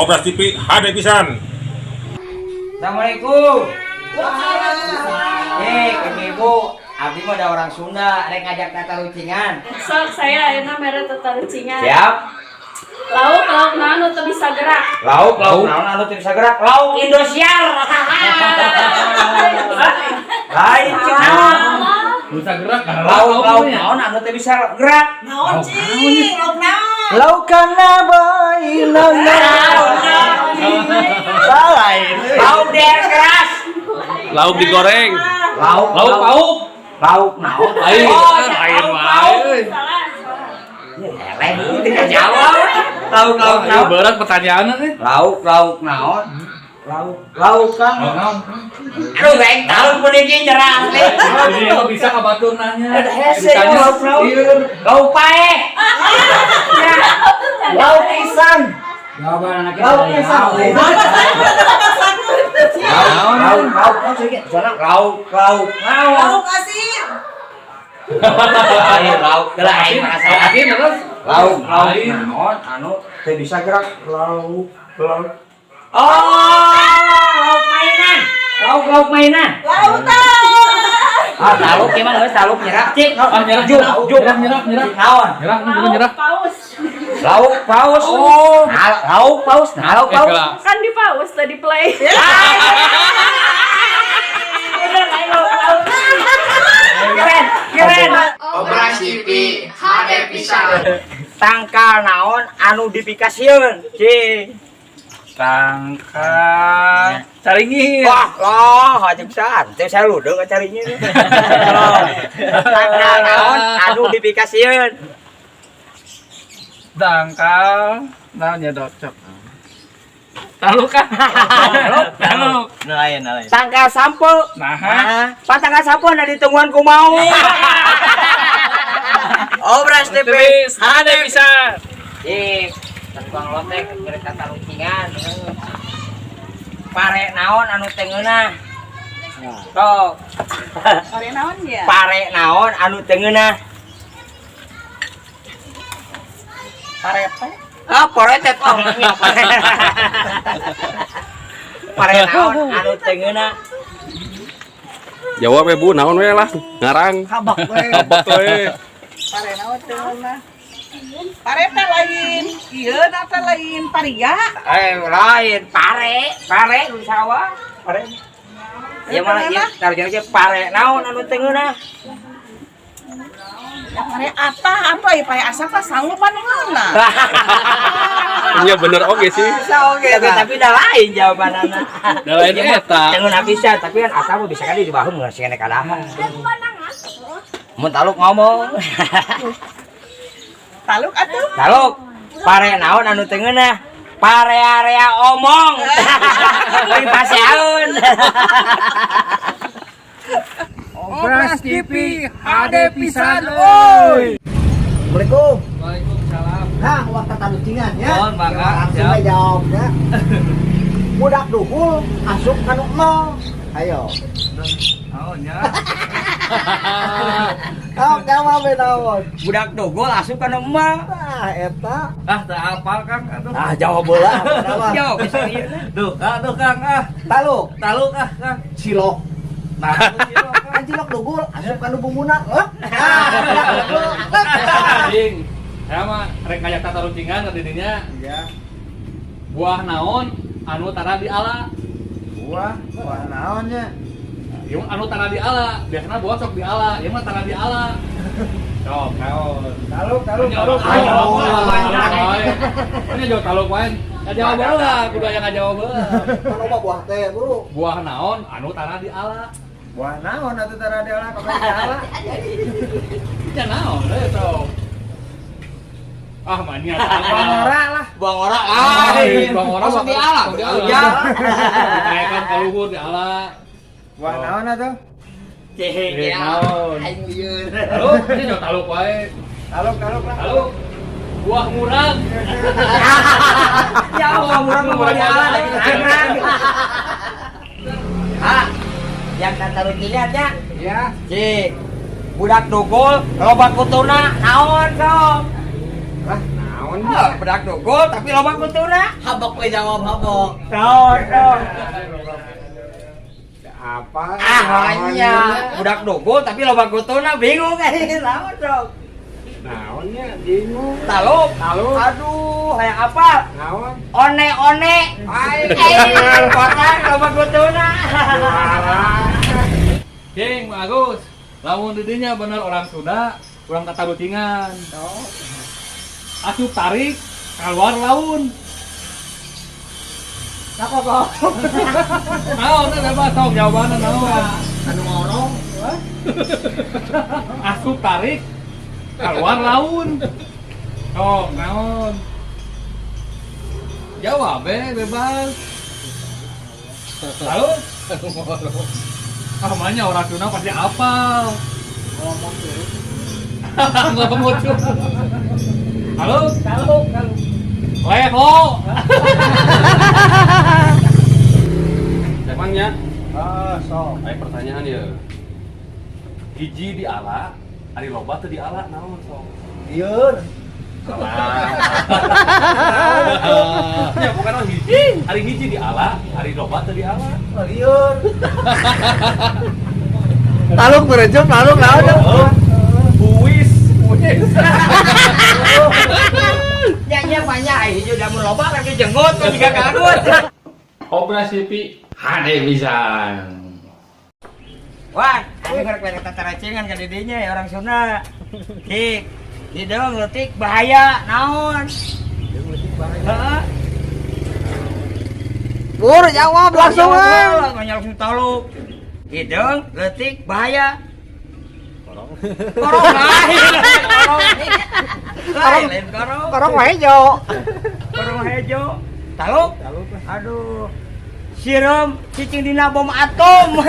Obras TV HD pisan. Assalamualaikum. Ibu, abdi mah ada orang Sunda, rek ngajak tata lucingan. Sok saya ayeuna mere tata lucingan. Siap. Lauk naon teu bisa gerak. Lauk naon anu teu bisa gerak? Lauk Indosiar. Lain cing naon? Bisa gerak kan? Lauk naon anu teu bisa gerak? Naon cing? Lauk naon? Lauk kana bae lauk der keras. Lauk digoreng. Lauk Pauk. Lauk naon? Lain Lain wae. Salah. Lain tidak jawab. Lauk naon? Berat pertanyaannya nih. Lauk naon? Lauk kan. Aduh baik tahun puniki nyerah teh. Ini lo bisa ka batur nanya. Hese lauk naon? Lauk pae. Lauk pisang. Jawaban anak kita. Lauk pisang. Lauk Lauk asin. lauk lain masalah. Yakin terus? Lauk naon anu teu bisa gerak. Lauk lauk mainan. Lautan. Taluk emang geus taluk nyerap cik. Nyerah. Naon? Nyerah. Paus. Lauk paus. Oh. Lauk paus. Lauk paus. Kan di paus tadi play. Keren. Obras TV HD pisan. Tangkal naon anu dipikasieun cing. Tangkal caringin. Wah, loh, aja pisan. Teu saya ludeung caringin. Tangkal naon anu dipikasieun. Dangkal naonnya docok. Taluk kan? Taluk. Nelayan. Tangkal sampo. Nah. Tangkal sampo na ditungguan ku mau. Obras TV HD bisa. Tukang lotek keur tata lucingan. Pare naon anu teu ngeunah? Sok. Pare naon ya? Pare naon anu teu ngeunah? Parete. Pare teh tong. Pare naon anu teu ngeunah? Jawab Bu, naon we lah. Ngarang. Habak we. Abak we. Pare naon teu ngeunah? Parete lain. Ieu nata lain paria. Lain pare nu sawah. Pare. Ya mana ieu tarjana pare naon anu teu ngeunah? Ya pare apa pare asa teh sanggup anu ngeunah. Iya bener oke sih. Bisa oke tapi da lain jawabanana. Da lain eta. Jangan bisa tapi kan asa mah bisa kali di baheum geus kene kadaha. Mun taluk ngomong. Taluk atuh. Taluk. Pare naon anu teu ngeunah? Pare area omong. Lagi paseaun. Obras TV HD pisan euy. Assalamualaikum. Waalaikumsalam. Nah, waktu tata lucingan ya. Mohon bangga. Langsung aja jawabnya. Budak duhul asup kanu nol. Ayo. Oh nya. Kau jawab naon? Budak dogol asup kana emak. Nah, eta. Teu apal Kang atuh. Jawab bola. Jawab bisa ieu. Duh Kang Taluk, Taluk Kang. cilok. Nah, Kan cilok dugul asup kanu bumuna. anjing. Saya mah rek ngajak tata lucingan ka didinya. Ya. Buah naon anu tara di ala. Buah naonnya? Ieu anu tara di ala, biasana buah sok di ala, ieu mah tara di ala. Sok naon. Taluk. Ini jauh taluk wae. Ngajawab baheula, kudu aya ngajawab baheula. Kalau mah buah teh, Bro. Buah naon anu tara di ala. Buah naon atuh tara di ala ka ala. Ya naon sok. Ah mania. Ora lah. Buang ora. Bang orang Masuk di ala. Di ala. Ya. Kayak kan luhur di ala. Buah naon atuh? Ceh, naon. aing lieur. Taluk, ini jauh taluk wae. Taluk lah. Taluk. Buah murang. Ya Allah, murah murah di ala lagi ngarang. Yang tata lucingannya. Ya. Cik. Budak dugul loba kutuna naon sok? Lah, naon Naon bedak dogol tapi loba kutuna. Habok we jawab habok. Naon. Apa? Hanya budak dogol tapi loba kutuna bingung kan. Naon dong? Naonnya bingung. Taluk. Aduh, hayang apa? Naon? One. Ai, kota loba kutuna. Cing, Pak Agus. Lamun didinya bener orang Sunda, orang kata lucingan. Asup tarik, keluar laun. Nakokok. Naon bebas sok jawabanna naon. Anu ngorong. Asup tarik, keluar laun. Sok naon. Jawab bebas. Lalu namanya orang Sunda pasti apal. Ngomong tuh. Halo? Leho. Emangnya? Sok. Ayo pertanyaan ya. Hiji di ala, ari loba teu di ala naon sok? Lieur. Ya bukan orang hiji, ari hiji di ala, ari loba teu di ala. Lieur. Taluk berejem, taluk naon? Buis. Nya banyak hijau damun loba lagi jenggot kan juga kagut. Operasi pi hade pisan. Wah, ini karek tentara cengan ka didinya ya orang Sunda. Dik, di deung leutik bahaya naon? Heeh. Pur jawab langsung we. Langsung taluk. Hidung, leutik bahaya. Korong lain. Korong hejo. Korong hejo. Taluk. Aduh. Siram cicing dina bom atom.